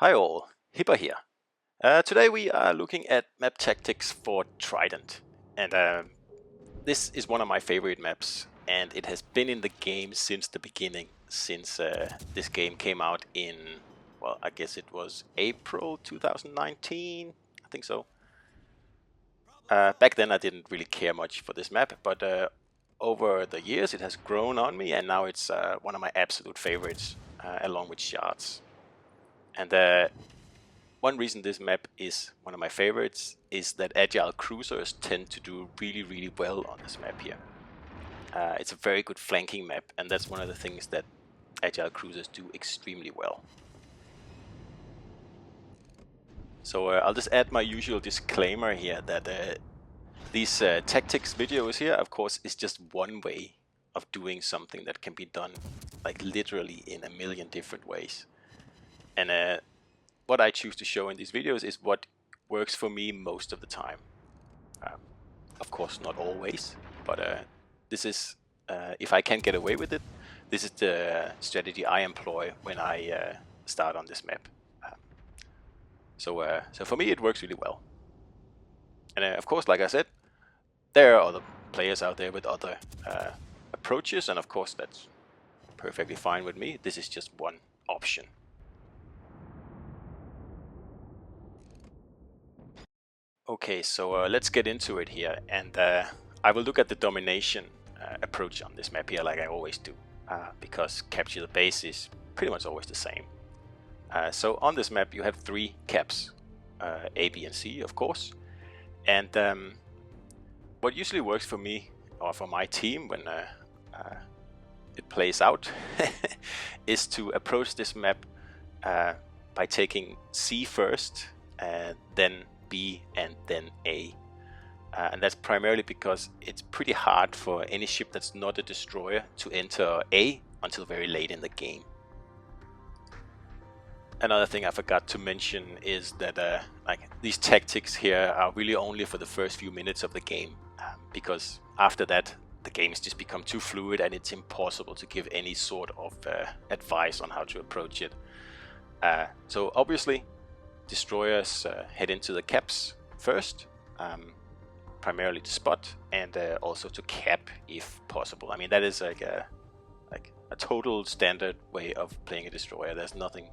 Hi all, Hipper here. Today we are looking at map tactics for Trident, and this is one of my favorite maps, and it has been in the game since the beginning, since this game came out in, well, I guess it was April 2019, I think so. Back then I didn't really care much for this map, but over the years it has grown on me, and now it's one of my absolute favorites, along with Shards. And one reason this map is one of my favorites is that agile cruisers tend to do really well on this map here. It's a very good flanking map, and that's one of the things that agile cruisers do extremely well. So I'll just add my usual disclaimer here that these tactics videos here, of course, is just one way of doing something that can be done like literally in a million different ways. And what I choose to show in these videos is what works for me most of the time. Of course, not always, but this is, if I can get away with it, this is the strategy I employ when I start on this map. So for me, it works really well. And of course, like I said, there are other players out there with other approaches, and of course, that's perfectly fine with me. This is just one option. Okay, so let's get into it here, and I will look at the domination approach on this map here like I always do, because capture the base is pretty much always the same. So on this map you have three caps, A, B and C of course, and what usually works for me or for my team when it plays out is to approach this map by taking C first, then B and then A. And that's primarily because it's pretty hard for any ship that's not a destroyer to enter A until very late in the game. Another thing I forgot to mention is that like these tactics here are really only for the first few minutes of the game, because after that the games just become too fluid and it's impossible to give any sort of advice on how to approach it. So obviously destroyers head into the caps first, primarily to spot and also to cap if possible. I mean, that is like a total standard way of playing a destroyer. There's nothing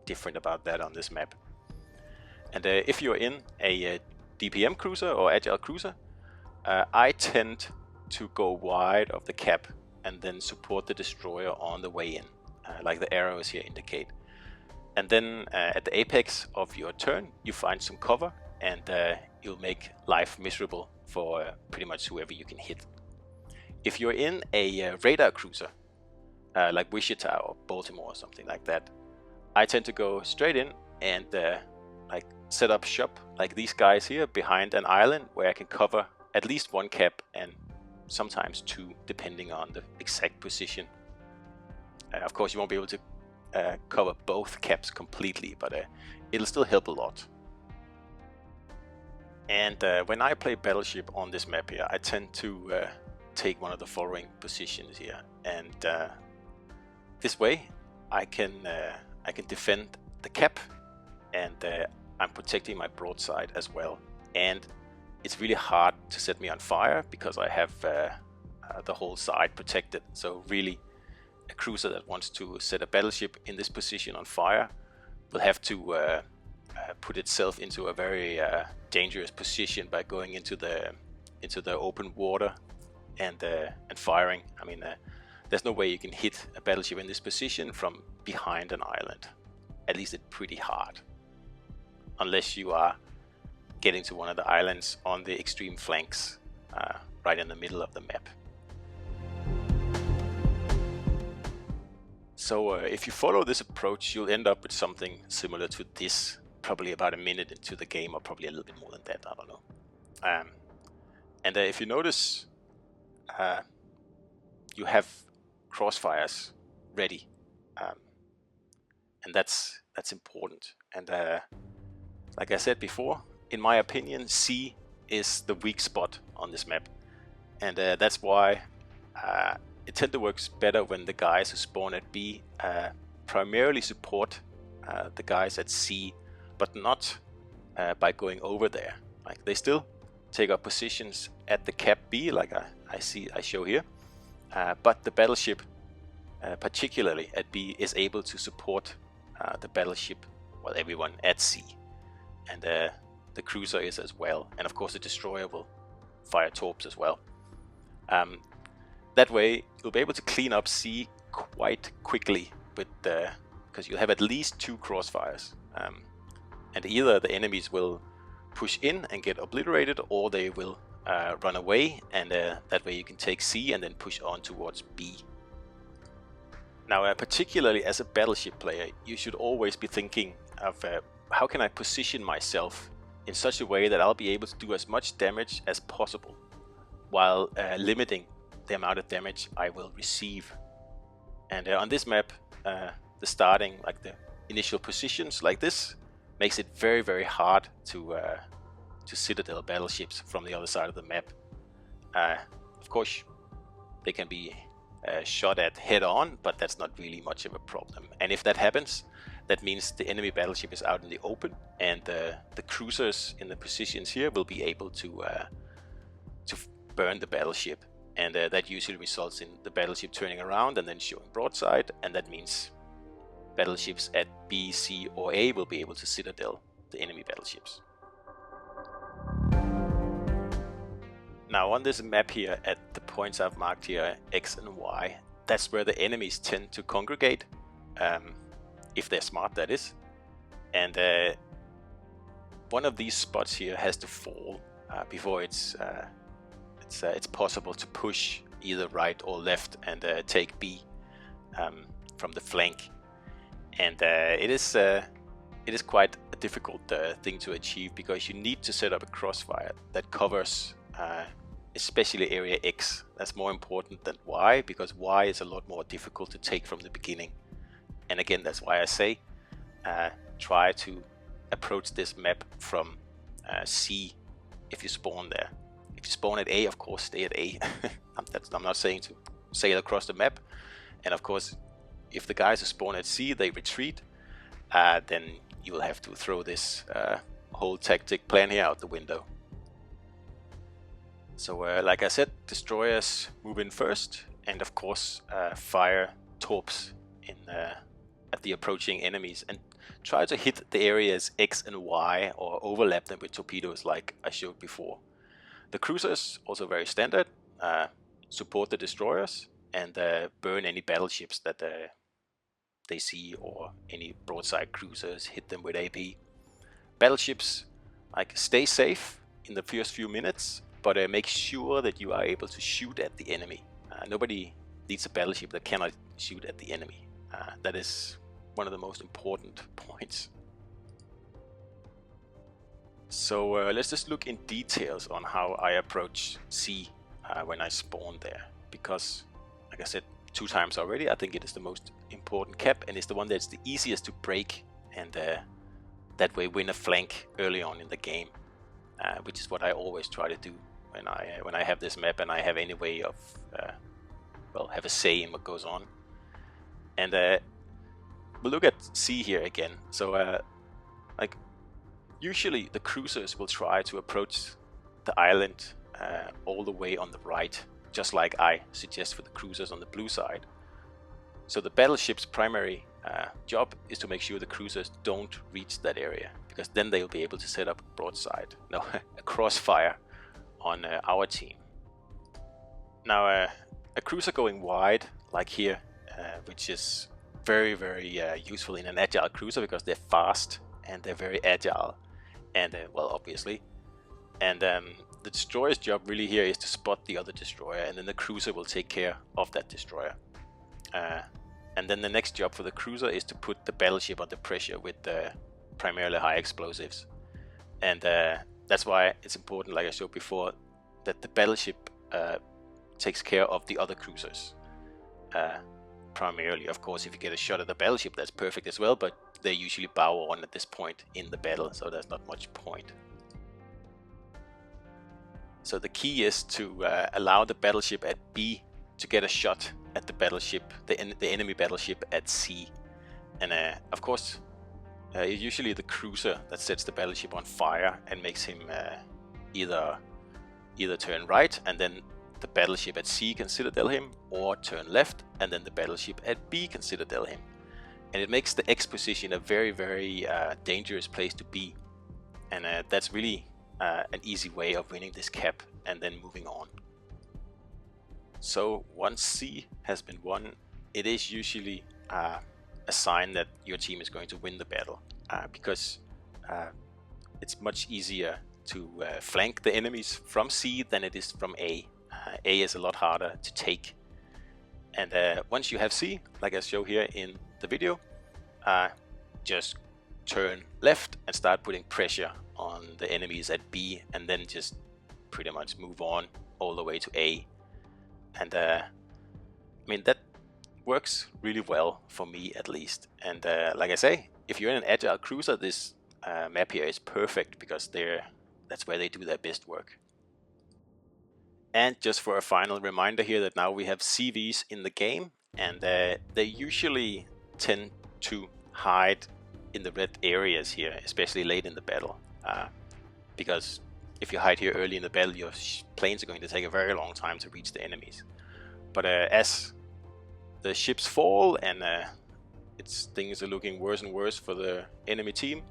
different about that on this map. And if you're in a DPM cruiser or agile cruiser, I tend to go wide of the cap and then support the destroyer on the way in, like the arrows here indicate. And then at the apex of your turn, you find some cover, and you'll make life miserable for pretty much whoever you can hit. If you're in a radar cruiser, like Wichita or Baltimore or something like that, I tend to go straight in and like set up shop like these guys here behind an island where I can cover at least one cap and sometimes two, depending on the exact position. Of course, you won't be able to cover both caps completely, but it'll still help a lot. And when I play Battleship on this map here, I tend to take one of the following positions here, and this way I can defend the cap, and I'm protecting my broadside as well. And it's really hard to set me on fire because I have the whole side protected. So really, a cruiser that wants to set a battleship in this position on fire will have to put itself into a very dangerous position by going into the open water and firing. I mean, there's no way you can hit a battleship in this position from behind an island. At least it's pretty hard, unless you are getting to one of the islands on the extreme flanks, right in the middle of the map. So if you follow this approach, you'll end up with something similar to this, probably about a minute into the game, or probably a little bit more than that, I don't know. And if you notice, you have crossfires ready, and that's important. And like I said before, in my opinion, C is the weak spot on this map, and that's why it tends to work better when the guys who spawn at B primarily support the guys at C, but not by going over there. Like they still take up positions at the cap B, like I show here, but the battleship, particularly at B, is able to support the battleship, well, everyone at C, and the cruiser is as well, and of course the destroyer will fire torps as well. That way you'll be able to clean up C quite quickly, with because you'll have at least 2 crossfires, and either the enemies will push in and get obliterated, or they will run away, and that way you can take C and then push on towards B. Now, particularly as a battleship player, you should always be thinking of how can I position myself in such a way that I'll be able to do as much damage as possible, while limiting the amount of damage I will receive. And on this map, the starting, like the initial positions like this, makes it very, very hard to citadel battleships from the other side of the map. Of course, they can be shot at head on, but that's not really much of a problem. And if that happens, that means the enemy battleship is out in the open, and the cruisers in the positions here will be able to burn the battleship, and that usually results in the battleship turning around and then showing broadside, and that means battleships at B, C, or A will be able to citadel the enemy battleships. Now on this map here, at the points I've marked here, X and Y, that's where the enemies tend to congregate, if they're smart, that is. And one of these spots here has to fall before it's possible to push either right or left and take B from the flank. And it is quite a difficult thing to achieve, because you need to set up a crossfire that covers especially area X. That's more important than Y, because Y is a lot more difficult to take from the beginning. And again, that's why I say try to approach this map from C if you spawn there. If you spawn at A, of course, stay at A. I'm not saying to sail across the map. And of course, if the guys who spawn at C, they retreat, then you will have to throw this whole tactic plan here out the window. So like I said, destroyers move in first, and of course fire torps in at the approaching enemies, and try to hit the areas X and Y, or overlap them with torpedoes like I showed before. The cruisers, also very standard, support the destroyers and burn any battleships that they see, or any broadside cruisers, hit them with AP. Battleships, like, stay safe in the first few minutes, but make sure that you are able to shoot at the enemy. Nobody needs a battleship that cannot shoot at the enemy. That is one of the most important points. So let's just look in details on how I approach C when I spawn there, because, like I said 2 times already, I think it is the most important cap, and it's the one that's the easiest to break, and that way win a flank early on in the game, which is what I always try to do when I have this map and I have any way of well, have a say in what goes on. And we'll look at C here again. So like, usually the cruisers will try to approach the island all the way on the right, just like I suggest for the cruisers on the blue side. So the battleship's primary job is to make sure the cruisers don't reach that area, because then they'll be able to set up a broadside, no, a crossfire on our team. Now a cruiser going wide, like here, which is very, very useful in an agile cruiser, because they're fast and they're very agile, and well, obviously. And the destroyer's job really here is to spot the other destroyer, and then the cruiser will take care of that destroyer. And then the next job for the cruiser is to put the battleship under pressure with primarily high explosives. And that's why it's important, like I showed before, that the battleship takes care of the other cruisers. Primarily, of course, if you get a shot at the battleship, that's perfect as well, but they usually bow on at this point in the battle, so there's not much point. So the key is to allow the battleship at B to get a shot at the battleship, the enemy battleship at C. And of course, It's usually the cruiser that sets the battleship on fire and makes him either turn right and then the battleship at C can citadel him, or turn left and then the battleship at B can citadel him. And it makes the X position a very, very dangerous place to be. And that's really an easy way of winning this cap and then moving on. So once C has been won, it is usually a sign that your team is going to win the battle, because it's much easier to flank the enemies from C than it is from A. A is a lot harder to take. And once you have C, like I show here in the video, just turn left and start putting pressure on the enemies at B, and then just pretty much move on all the way to A. And I mean, that works really well for me, at least. And like I say, if you're in an agile cruiser, this map here is perfect, because that's where they do their best work. And just for a final reminder here, that now we have CVs in the game, and they usually tend to hide in the red areas here, especially late in the battle, because if you hide here early in the battle, your planes are going to take a very long time to reach the enemies. But as the ships fall and things are looking worse and worse for the enemy team,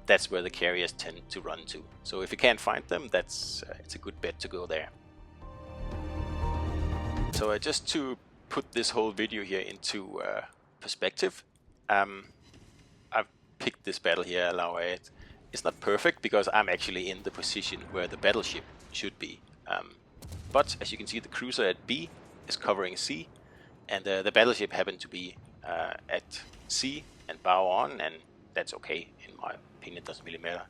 that's where the carriers tend to run to. So if you can't find them, it's a good bet to go there. So just to put this whole video here into perspective, I've picked this battle here. It's not perfect, because I'm actually in the position where the battleship should be. But as you can see, the cruiser at B is covering C, and the battleship happened to be at C and bow on, and that's okay, in my opinion. It doesn't really matter.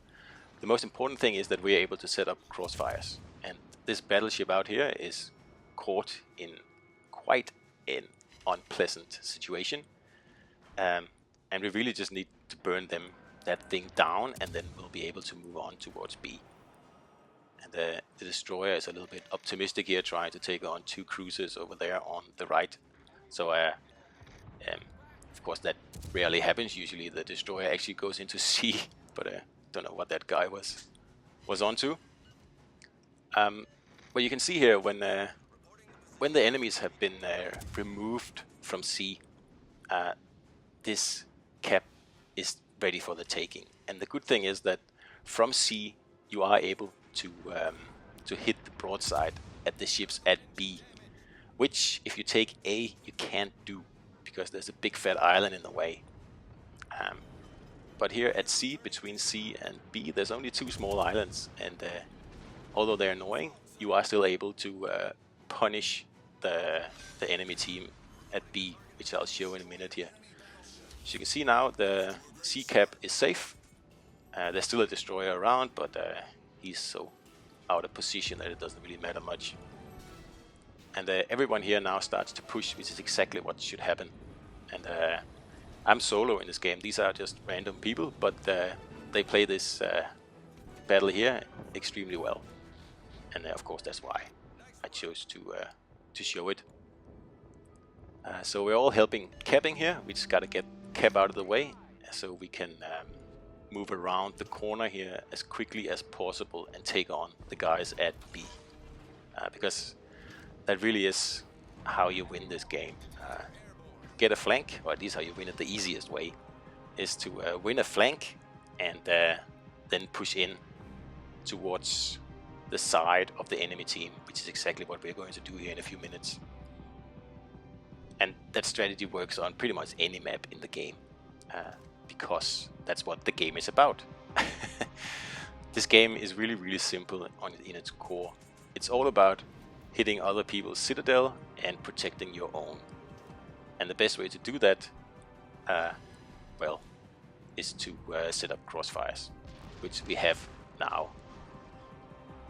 The most important thing is that we are able to set up crossfires, and this battleship out here is caught in quite an unpleasant situation, and we really just need to burn that thing down, and then we'll be able to move on towards B. And the destroyer is a little bit optimistic here, trying to take on 2 cruisers over there on the right. So of course that rarely happens. Usually the destroyer actually goes into C, but don't know what that guy was onto. Well, you can see here when the enemies have been removed from C, this cap is ready for the taking. And the good thing is that from C you are able to hit the broadside at the ships at B, which if you take A you can't do, because there's a big fat island in the way. But here at C, between C and B, there's only 2 small islands, and although they're annoying, you are still able to punish the enemy team at B, which I'll show in a minute here. As you can see now, the C cap is safe. There's still a destroyer around, but he's so out of position that it doesn't really matter much. And everyone here now starts to push, which is exactly what should happen. And I'm solo in this game. These are just random people, but they play this battle here extremely well. And of course that's why I chose to show it. So we're all helping capping here. We just gotta get cap out of the way, so we can move around the corner here as quickly as possible and take on the guys at B. Because that really is how you win this game. Get a flank, or at least how you win it the easiest way, is to win a flank and then push in towards the side of the enemy team, which is exactly what we're going to do here in a few minutes. And that strategy works on pretty much any map in the game, because that's what the game is about. This game is really, really simple in its core. It's all about hitting other people's citadel and protecting your own. And the best way to do that, well, is to set up crossfires, which we have now.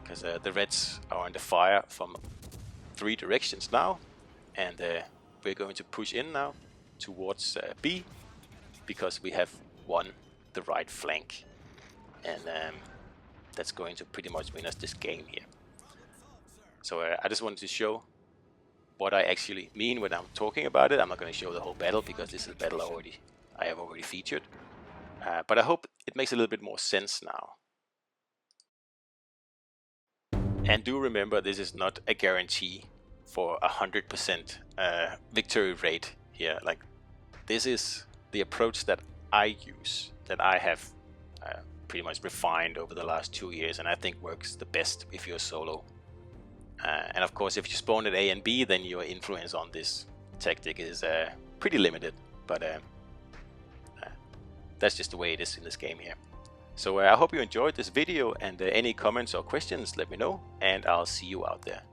Because the Reds are under fire from 3 directions now, and we're going to push in now towards B, because we have won the right flank, and that's going to pretty much win us this game here. So I just wanted to show what I actually mean when I'm talking about it. I'm not going to show the whole battle, because this is a battle I have already featured. But I hope it makes a little bit more sense now. And do remember, this is not a guarantee for 100% victory rate here. Like, this is the approach that I use, that I have pretty much refined over the last 2 years, and I think works the best if you're solo. And of course, if you spawn at A and B, then your influence on this tactic is pretty limited, but that's just the way it is in this game here. So I hope you enjoyed this video, and any comments or questions, let me know, and I'll see you out there.